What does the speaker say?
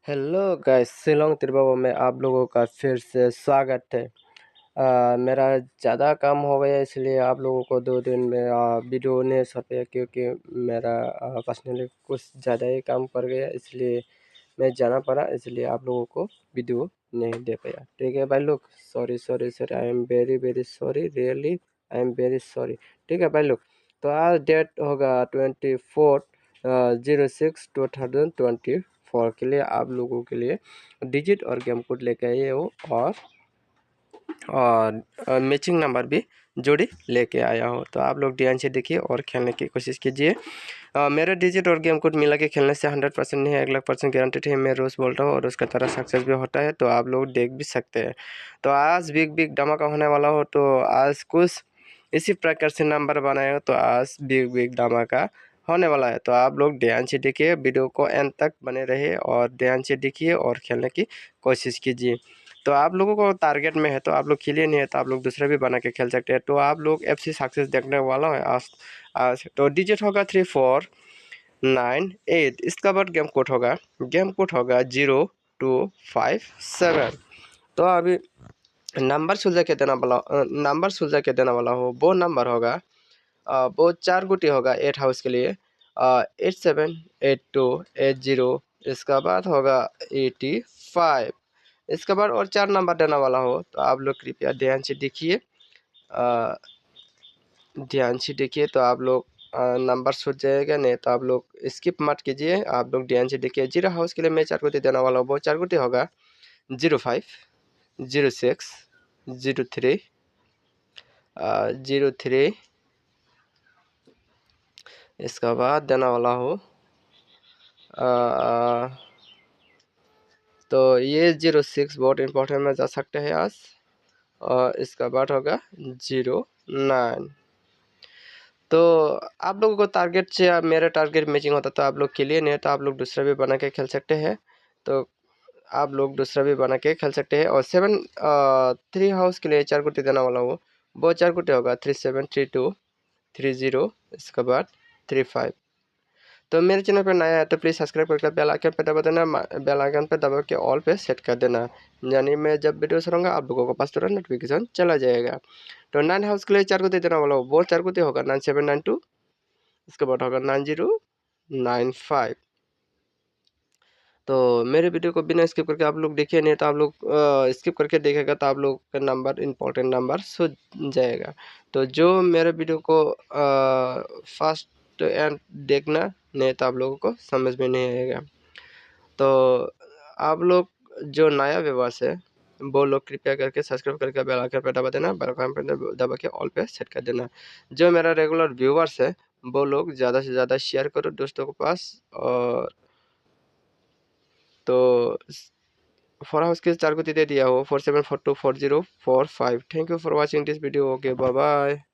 Hello guys, Shillong त्रिबाबा में आप लोगों का फिर से स्वागत है। मेरा ज़्यादा काम हो गया इसलिए आप लोगों को 2 दिन में वीडियो नहीं सौंपे क्योंकि मेरा पर्सनली कुछ ज़्यादा ही काम पड़ गया, इसलिए मैं जाना पड़ा, इसलिए आप लोगों को वीडियो नहीं दे पाया। ठीक है भाई लोग, sorry sorry sorry, I am very very sorry, really I am very sorry. ठीक है भाई लोग, तो आज डेट होगा 24/06/2024 के लिए आप लोगों के लिए डिजिट और गेम कोड लेके आए हो और मैचिंग नंबर भी जोड़ी लेके आया हो। तो आप लोग ध्यान से देखिए और खेलने की कोशिश कीजिए। मेरे डिजिट और गेम कोड मिला के खेलने से 100% नहीं है, 1,00,000% गारंटेड है। मैं रोज़ बोल रहा हूँ और उसका तरह सक्सेस भी होता है, तो आप लोग देख भी सकते हैं। तो आज बिग बिग धमाका होने वाला हो, तो आज कुछ इसी प्रकार से नंबर बनाए हो, तो आज बिग बिग धमाका होने वाला है। तो आप लोग ध्यान से देखिए, वीडियो को एंड तक बने रहिए और ध्यान से देखिए और खेलने की कोशिश कीजिए। तो आप लोगों को टारगेट में है तो आप लोग खेलिए, नहीं है तो आप लोग दूसरे भी बना के खेल सकते हैं। तो आप लोग FC सक्सेस देखने वाला है आज। तो डिजिट होगा 3498, इसका बाद गेम कोड होगा 0257। तो अभी नंबर सुलझा के देना वाला हो, वो नंबर होगा, वो 4 गुटी होगा 8 हाउस के लिए, 878280। इसका बाद होगा 85। इसके बाद और 4 नंबर देने वाला हो, तो आप लोग कृपया ध्यान से देखिए। तो आप लोग नंबर सूझ जाएगा, नहीं तो आप लोग स्किप मत कीजिए। आप लोग ध्यान से देखिए। 0 हाउस के लिए मैं 4 गुटी देने वाला हूँ, वो 4 गुटी होगा 05 06 03 03। इसका बाद देने वाला हो, तो ये 06 बहुत इंपॉर्टेंट में जा सकते हैं आज। और इसका बाद होगा 09। तो आप लोगों को टारगेट से मेरा टारगेट मैचिंग होता तो आप लोग खेलिए, नहीं तो आप लोग दूसरा भी बना के खेल सकते हैं। तो आप लोग दूसरा भी बना के खेल सकते हैं। और 3 हाउस के लिए 4 गुटी देने वाला हूँ, वो 4 गुटी होगा 3732 30। इसके बाद 35। तो मेरे चैनल पर नया है तो प्लीज़ सब्सक्राइब करके बेल आइकन पर दबा देना। बेल आइकन पर दबा के ऑल पे सेट कर देना, यानी मैं जब वीडियो छोड़ूंगा आप लोगों के पास तुरंत नोटिफिकेशन चला जाएगा। तो 9 हाउस के लिए 4 गुती देना वाला वो 4 गुती होगा 9792। इसके बाद होगा 9095। तो मेरे वीडियो को बिना स्किप करके आप लोग देखिए, नहीं तो आप लोग स्किप करके देखेगा तो आप लोग का नंबर इंपॉर्टेंट नंबर सूझ जाएगा। तो जो मेरे वीडियो को फर्स्ट एंड देखना, नहीं तो आप लोगों को समझ में नहीं आएगा। तो आप लोग जो नया व्यूअर्स है वो लोग कृपया करके सब्सक्राइब करके बेल आइकन पर दबा देना, बेल आइकन पर दबा के ऑल पे सेट कर देना। जो मेरा रेगुलर व्यूअर्स है वो लोग ज़्यादा से ज़्यादा शेयर करो दोस्तों के पास। और तो 4 हाउस के 4 को दे दिया हो 47424045। Thank you for watching this video. Okay, bye bye.